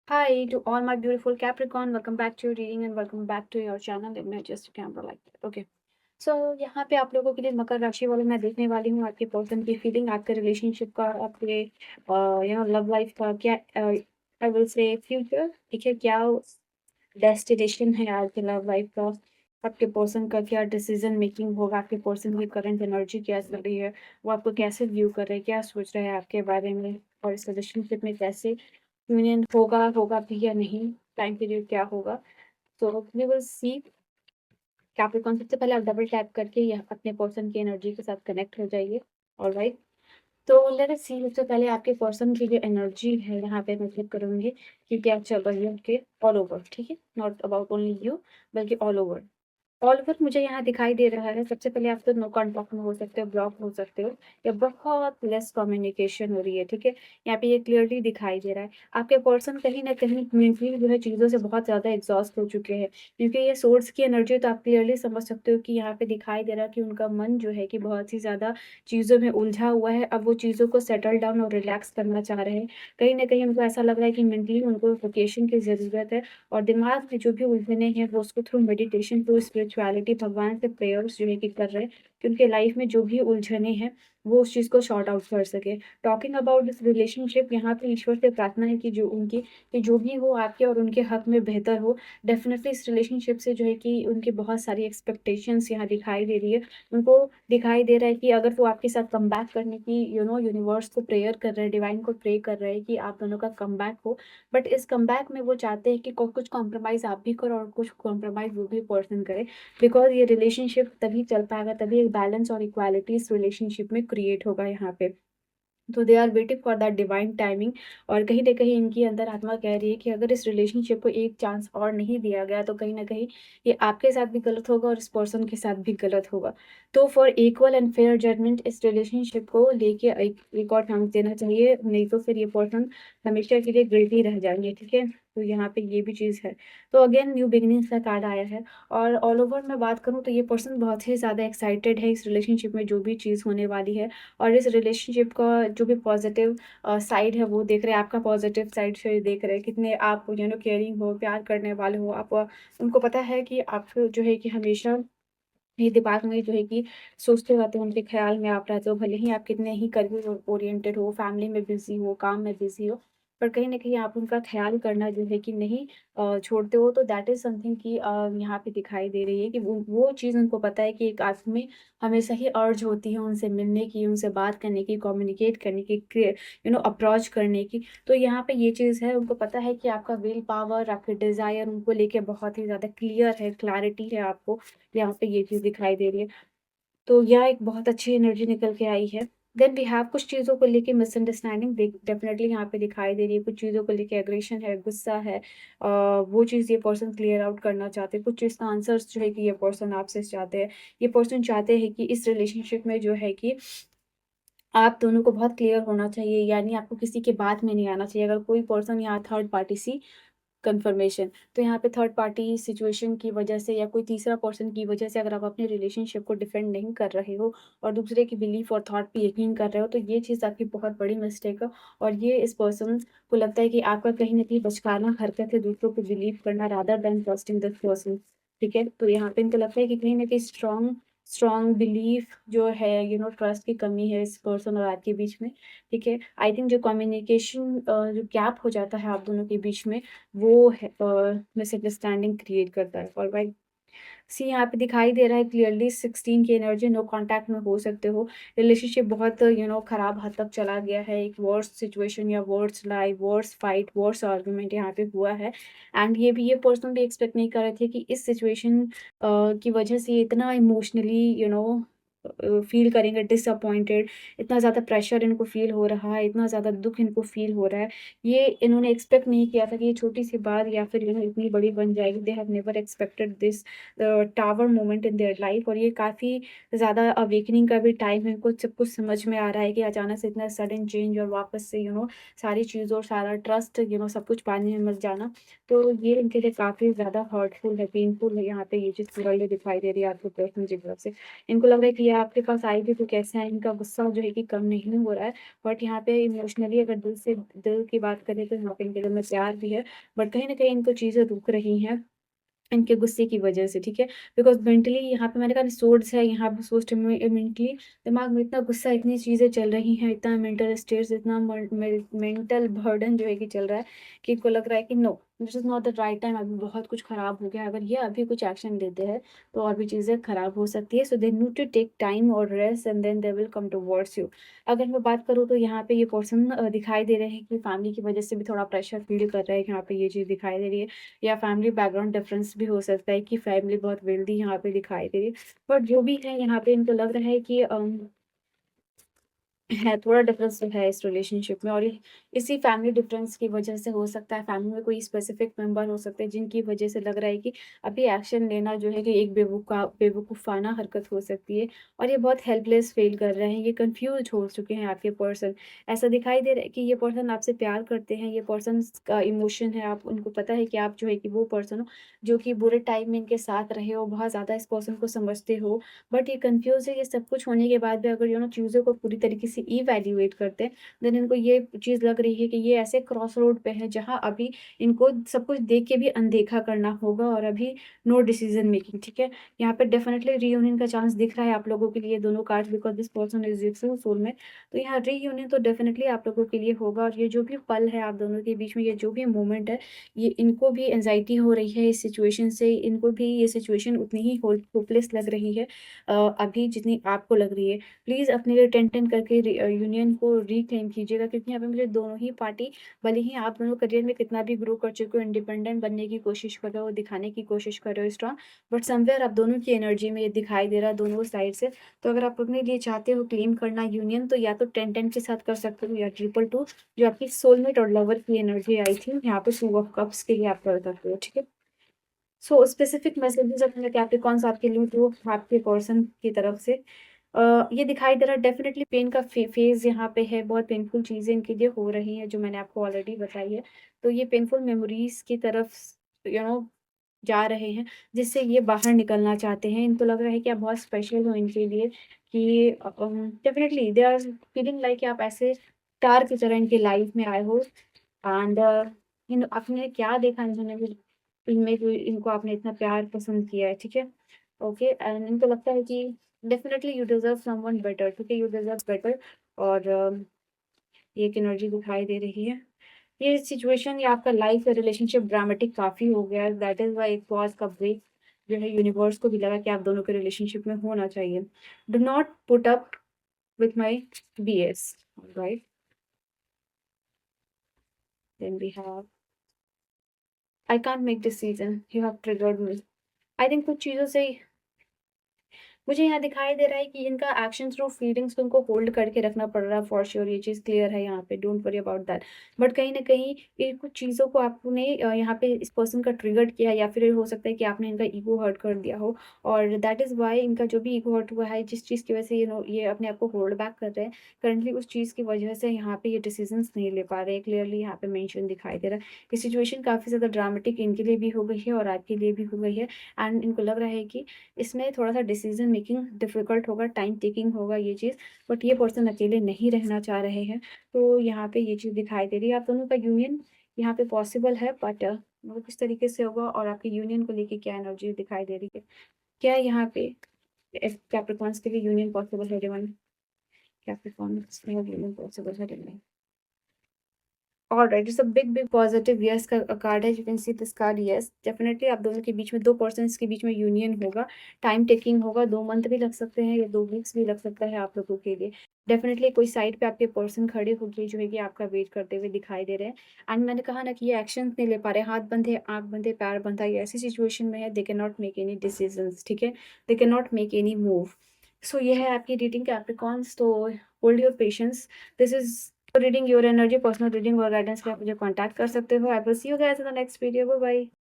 Hi to all my beautiful Capricorn. Welcome back to your reading and welcome back to your channel. Let me adjust the camera like that. Okay. So यहाँ पे आप लोगों के लिए मकर राशि वालों मैं देखने वाली हूँ आपके पर्सन की फीलिंग, आपके रिलेशनशिप का, आपके लव लाइफ का क्या, आई विल से फ्यूचर, ठीक है, क्या डेस्टिनेशन है आपके लव लाइफ का, आपके पर्सन का क्या डिसीजन मेकिंग होगा, आपके पर्सन की करंट एनर्जी क्या चल रही है, वो आपको कैसे व्यू कर रहे हैं, क्या सोच रहे हैं आपके बारे में, और इस रिलेशनशिप में कैसे यूनियन होगा होगा भी या नहीं, टाइम पीरियड क्या होगा। तो वी विल सी। कैप्रिकॉर्न, सबसे पहले आप डबल टैप करके यह अपने पर्सन की एनर्जी के साथ कनेक्ट हो जाइए। ऑलराइट, तो लेट अस सी। सबसे पहले आपके पर्सन की जो एनर्जी है यहाँ पे मैं क्लिक करूंगी कि क्या चल रही है उनके ऑल ओवर, ठीक है, नॉट अबाउट ओनली यू बल्कि ऑल ओवर। ऑल ओवर मुझे यहाँ दिखाई दे रहा है, सबसे पहले आप तो नो कॉन्टैक्ट में हो सकते हो, ब्लॉक हो सकते हो, या बहुत लेस कम्युनिकेशन हो रही है, ठीक है। यहाँ पे ये क्लियरली दिखाई दे रहा है आपके पर्सन कहीं ना कहीं मेंटली जो है चीज़ों से बहुत ज़्यादा एग्जॉस्ट हो चुके हैं, क्योंकि ये सोर्स की एनर्जी तो आप क्लियरली समझ सकते हो कि यहाँ पे दिखाई दे रहा है कि उनका मन जो है कि बहुत ही ज़्यादा चीज़ों में उलझा हुआ है। अब वो चीज़ों को सेटल डाउन और रिलैक्स करना चाह रहे हैं। कहीं ना कहीं उनको ऐसा लग रहा है कि मेंटली उनको वेकेशन की ज़रूरत है, और दिमाग में जो भी उलझने हैं वो उसको थ्रू मेडिटेशन, थ्रू स्पिरिचुअलिटी, भगवान से प्रेयर्स जो है कि कर रहे हैं कि उनके लाइफ में जो भी उलझने हैं वो उस चीज़ को सॉर्ट आउट कर सके। टॉकिंग अबाउट दिस रिलेशनशिप, यहाँ पे ईश्वर से प्रार्थना है कि जो उनकी कि जो भी हो आपके और उनके हक में बेहतर हो। डेफिनेटली इस रिलेशनशिप से जो है कि उनकी बहुत सारी एक्सपेक्टेशंस यहाँ दिखाई दे रही है। उनको दिखाई दे रहा है कि अगर वो आपके साथ कम बैक करने की यूनिवर्स को प्रेयर कर रहे हैं, डिवाइन को प्रे कर रहे हैं कि आप दोनों का कम बैक हो। बट इस कमबैक में वो चाहते हैं कि कुछ कॉम्प्रोमाइज़ आप भी करो और कुछ कॉम्प्रोमाइज़ वो भी पर्सन करे, बिकॉज ये रिलेशनशिप तभी चल पाएगा, तभी एक बैलेंस और इक्वालिटी इस रिलेशनशिप में क्रिएट होगा यहाँ पे। तो they are waiting for that divine timing. और कहीं ना कहीं इनकी अंदर आत्मा कह रही है कि अगर इस रिलेशनशिप को एक चांस और नहीं दिया गया तो कहीं ना कहीं ये आपके साथ भी गलत होगा और इस पर्सन के साथ भी गलत होगा। तो for equal and fair judgement इस रिलेशनशिप को लेके एक और चांस देना चाहिए, नहीं तो फिर ये पर्सन हमेशा के लिए गिल्टी रह जाएंगे, ठीक है। तो यहाँ पे ये भी चीज़ है। तो अगेन न्यू बिगिनिंग्स का कार्ड आया है। और ऑल ओवर मैं बात करूँ तो ये पर्सन बहुत ही ज़्यादा एक्साइटेड है इस रिलेशनशिप में जो भी चीज़ होने वाली है, और इस रिलेशनशिप का जो भी पॉजिटिव साइड है वो देख रहे हैं, आपका पॉजिटिव साइड से देख रहे हैं, कितने आप केयरिंग हो, प्यार करने वाले हो आप। उनको पता है कि आप जो है कि हमेशा ये दिमाग में जो है कि सोचते रहते हैं, उनके ख्याल में आप रहते हो, भले ही आप कितने ही करियर ओरिएंटेड हो, फैमिली में बिजी हो, काम में बिजी हो, पर कहीं ना कहीं आप उनका ख्याल करना जो है कि नहीं छोड़ते हो। तो दैट इज समथिंग कि यहाँ पे दिखाई दे रही है कि वो चीज़ उनको पता है कि एक आदमी में हमेशा ही अर्ज होती है उनसे मिलने की, उनसे बात करने की, कम्युनिकेट करने की, अप्रोच करने की। तो यहाँ पे ये चीज़ है, उनको पता है कि आपका विल पावर, आपके डिज़ायर उनको लेके बहुत ही ज़्यादा क्लियर है, क्लैरिटी है आपको। यहाँ पे ये चीज़ दिखाई दे रही है। तो यह एक बहुत अच्छी एनर्जी निकल के आई है। देन वी हैव कुछ चीज़ों को लेके मिसअंडरस्टैंडिंग डेफिनेटली यहाँ पे दिखाई दे रही है। कुछ चीज़ों को लेके एग्रेशन है, गुस्सा है। वो चीज़ ये पर्सन क्लियर आउट करना चाहते हैं। कुछ चीज़ का आंसर्स जो है कि ये पर्सन आपसे चाहते हैं। ये पर्सन चाहते हैं कि इस रिलेशनशिप में जो है कि आप दोनों को बहुत क्लियर होना चाहिए, यानी आपको किसी के बात में नहीं आना चाहिए। अगर कोई पर्सन यहाँ थर्ड पार्टी सी कन्फर्मेशन, तो यहाँ पे थर्ड पार्टी सिचुएशन की वजह से या कोई तीसरा पर्सन की वजह से अगर आप अपने रिलेशनशिप को डिफेंड नहीं कर रहे हो और दूसरे की बिलीफ और थॉट पे यकीन कर रहे हो, तो ये चीज़ आपकी बहुत बड़ी मिस्टेक है। और ये इस पर्सन को लगता है कि आपका कहीं ना कहीं बचकाना हरकत है दूसरों को बिलीव करना, rather than trusting this person, ठीक है। तो यहाँ पे इनको लगता है कि कहीं ना कहीं स्ट्रॉन्ग स्ट्रॉन्ग बिलीफ जो है, ट्रस्ट की कमी है इस पर्सन और आपके बीच में, ठीक है। आई थिंक जो कम्युनिकेशन जो गैप हो जाता है आप दोनों के बीच में, वो है मिसअंडरस्टैंडिंग क्रिएट करता है। ऑलराइट, सी यहाँ पे दिखाई दे रहा है क्लियरली 16 की एनर्जी, नो कांटेक्ट में हो सकते हो। रिलेशनशिप बहुत खराब हद तक चला गया है, एक वर्स्ट सिचुएशन या वर्स्ट लाई, वर्स्ट फाइट, वर्स्ट आर्गुमेंट यहाँ पे हुआ है। एंड ये पर्सन भी एक्सपेक्ट नहीं कर रहे थे कि इस सिचुएशन की वजह से इतना इमोशनली फील करेंगे डिसअपॉइंटेड, इतना ज़्यादा प्रेशर इनको फील हो रहा है, इतना ज़्यादा दुख इनको फील हो रहा है। ये इन्होंने एक्सपेक्ट नहीं किया था कि ये छोटी सी बात या फिर इतनी बड़ी बन जाएगी। They have never expected this tower moment in their life. और ये काफ़ी ज़्यादा अवेकनिंग का भी टाइम है, कुछ सब कुछ समझ में आ रहा है कि अचानक से इतना सडन चेंज और वापस से सारी चीज़ों और सारा ट्रस्ट सब कुछ पानी में मर जाना। तो ये इनके लिए काफ़ी ज़्यादा हर्टफुल है, पेनफुल है। यहाँ पे ये चीज़ क्लियरली दिखाई दे रही है आपको पर्सन की तरफ से। इनको लग रहा है कि ये आपके पास आए भी तो कैसे आए, इनका गुस्सा जो है कि कम नहीं हो रहा है। बट यहाँ पे इमोशनली अगर दिल की बात करें तो यहाँ पे इनके दिल में प्यार भी है, बट कहीं न कहीं इनको चीज़ें रुक रही हैं। इनके गुस्से की वजह से, ठीक है? बिकॉज़ मेंटली यहाँ पे मैंने कहा सोर्स है, यहाँ पे सोर्स मेंटली दिमाग में इतना गुस्सा, इतनी चीज़ें चल रही हैं, इतना मेंटल स्ट्रेस, इतना मेंटल बर्डन जो है कि चल रहा है कि इनको लग रहा है कि no, this is not the right time, अभी बहुत कुछ खराब हो गया। अगर ये अभी कुछ एक्शन लेते हैं, तो और भी चीज़ें खराब हो सकती है। So they need to take time और rest and then they will come towards you. अगर मैं बात करूँ तो यहाँ पे ये पर्सन दिखाई दे रहे हैं कि फैमिली की वजह से भी थोड़ा प्रेशर फ़ील कर रहे हैं, यहाँ पे ये चीज़ दिखाई दे रही है। या फैमिली बैकग्राउंड डिफरेंस भी हो सकता है कि फैमिली बहुत वेल्दी यहाँ पे दिखाई दे रही है। बट जो भी है यहाँ पे इनको लग रहा है कि है, थोड़ा डिफरेंस तो है इस रिलेशनशिप में, और ये इसी फैमिली डिफरेंस की वजह से हो सकता है। फैमिली में कोई स्पेसिफिक मेंबर हो सकते हैं जिनकी वजह से लग रहा है कि अभी एक्शन लेना जो है कि एक बेवकूफ़ाना हरकत हो सकती है, और ये बहुत हेल्पलेस फील कर रहे हैं, ये कंफ्यूज हो चुके हैं आपके पर्सन। ऐसा दिखाई दे रहा है कि ये पर्सन आपसे प्यार करते हैं, ये पर्सन का इमोशन है, आप उनको पता है कि आप जो है कि वो पर्सन हो जो कि बुरे टाइम में इनके साथ रहे हो, बहुत ज़्यादा इस पर्सन को समझते हो। बट ये कन्फ्यूज़ है, ये सब कुछ होने के बाद भी अगर चीज़ों को पूरी तरीके से इवैल्यूएट करते हैं, देन इनको ये चीज़ लग रही है कि ये ऐसे क्रॉस रोड पे है जहाँ अभी इनको सब कुछ देख के भी अनदेखा करना होगा, और अभी नो डिसीज़न मेकिंग, ठीक है? यहाँ पे डेफिनिटली रीयूनियन का चांस दिख रहा है आप लोगों के लिए, दोनों cards, because this person is your soulmate. तो यहाँ रीयूनियन तो डेफिनिटली आप लोगों के लिए होगा, और ये जो भी पल है आप दोनों के बीच में, ये जो भी मोमेंट है, ये इनको भी एंग्ज़ायटी हो रही है इस सिचुएशन से, इनको भी ये सिचुएशन उतनी ही होपलेस लग रही है अभी जितनी आपको लग रही है। प्लीज़ अपने लिए 10-10 करके यूनियन को रिक्लेम कीजिएगा, क्योंकि यहाँ पे मुझे दोनों ही पार्टी, भले ही आप दोनों करियर में कितना भी ग्रो कर चुके हो, इंडिपेंडेंट बनने की कोशिश कर रहे हो, दिखाने की कोशिश कर रहे हो स्ट्रॉन्ग, बट समवेयर आप दोनों की एनर्जी में ये दिखाई दे रहा है दोनों साइड से। तो अगर आप अपने लिए चाहते हो क्लेम करना यूनियन, तो या तो 10-10 के साथ कर सकते हो, या 2-2 जो आपकी सोलमेट और लवर की एनर्जी आई थी, यहाँ पे 2 ऑफ कप्स के लिए आप कर सकते हो, ठीक है? सो स्पेसिफिक मैसेजेस अपने कैप्रिकॉन्स आपके लिए जो आपके पर्सन की तरफ से ये दिखाई दे रहा है, डेफिनेटली पेन का फेज यहाँ पे है, बहुत पेनफुल चीज़ें इनके लिए हो रही हैं जो मैंने आपको ऑलरेडी बताई है। तो ये पेनफुल मेमोरीज की तरफ जा रहे हैं, जिससे ये बाहर निकलना चाहते हैं। इनको लग रहा है कि आप बहुत स्पेशल हो इनके लिए, कि definitely they are feeling like कि आप ऐसे स्टार की तरह इनकी लाइफ में आए हो, एंड इन आपने क्या देखा इन्होंने भी इनमें, जो इनको आपने इतना प्यार पसंद किया है, ठीक है? ओके, एंड इनको लगता है कि definitely you deserve someone better, ठीक है? यू डिज़र्व बेटर, और ये एक एनर्जी दिखाई दे रही है। ये सिचुएशन या आपका लाइफ या रिलेशनशिप ड्रामेटिक काफ़ी हो गया है, दैट इज़ व्हाई एक पॉज़ का ब्रेक जो है यूनिवर्स को भी लगा कि आप दोनों के रिलेशनशिप में होना चाहिए। Do not put up with my BS, alright? Then we have I can't make decision, you have triggered me. I think कुछ चीज़ों से मुझे यहाँ दिखाई दे रहा है कि इनका एक्शन थ्रू फीलिंग्स को उनको होल्ड करके रखना पड़ रहा है, फॉर श्योर ये चीज़ क्लियर है यहाँ पे, don't worry about that. But कहीं न कहीं ये कुछ चीज़ों को आपने यहाँ पे इस पर्सन का ट्रिगर किया, या फिर हो सकता है कि आपने इनका ईगो हर्ट कर दिया हो, और दैट इज़ व्हाई इनका जो भी ईगो हर्ट हुआ है, जिस चीज़ की वजह से ये अपने आप को होल्ड बैक कर रहे हैं, करंटली उस चीज़ की वजह से यहाँ पे ये डिसीजंस नहीं ले पा रहे हैं, क्लियरली यहाँ पे मेंशन दिखाई दे रहा है। ये सिचुएशन काफ़ी ज़्यादा ड्रामेटिक इनके लिए भी हो गई है और आपके लिए भी हो गई है, एंड इनको लग रहा है कि इसमें थोड़ा-सा डिसीज़न मेकिंग डिफ़िकल्ट होगा, टाइम टेकिंग होगा ये चीज़, बट ये पर्सन अकेले नहीं रहना चाह रहे हैं। तो यहाँ पे ये चीज़ दिखाई दे रही है। आप दोनों का यूनियन यहाँ पे पॉसिबल है, बट वो किस तरीके से होगा, और आपके यूनियन को लेके क्या एनर्जी दिखाई दे रही है? क्या यहाँ पे कैप्रिकॉर्न्स के लिए यूनियन पॉसिबल है डिवाइन? कैप्रिकॉर्न्स के लिए यूनियन पॉसिबल है divine? Alright, it's a big positive yes का कार्ड है। You can see this card, yes definitely आप दोनों के बीच में, दो पर्सन्स के बीच में यूनियन होगा, टाइम टेकिंग होगा, 2 मंथ भी लग सकते हैं या 2 वीक्स भी लग सकता है आप लोगों के लिए। डेफिनेटली कोई साइड पे आपके पर्सन खड़े होके जो है कि आपका वेट करते हुए दिखाई दे रहे हैं, एंड मैंने कहा ना कि ये एक्शन नहीं ले पा रहे, हाथ बंधे, आँख बंधे, पैर बंधा, ये ऐसी सिचुएशन में है, दे कैन नॉट मेक एनी डिसीजंस, ठीक है? They cannot make any move मूव। सो ये है आपकी रीडिंग कैप्रिकॉर्न्स, तो hold your patience. This is reading your energy, personal reading और गाइडेंस के लिए आप मुझे कॉन्टैक्ट कर सकते हो। I will see you guys in the next video. Bye bye.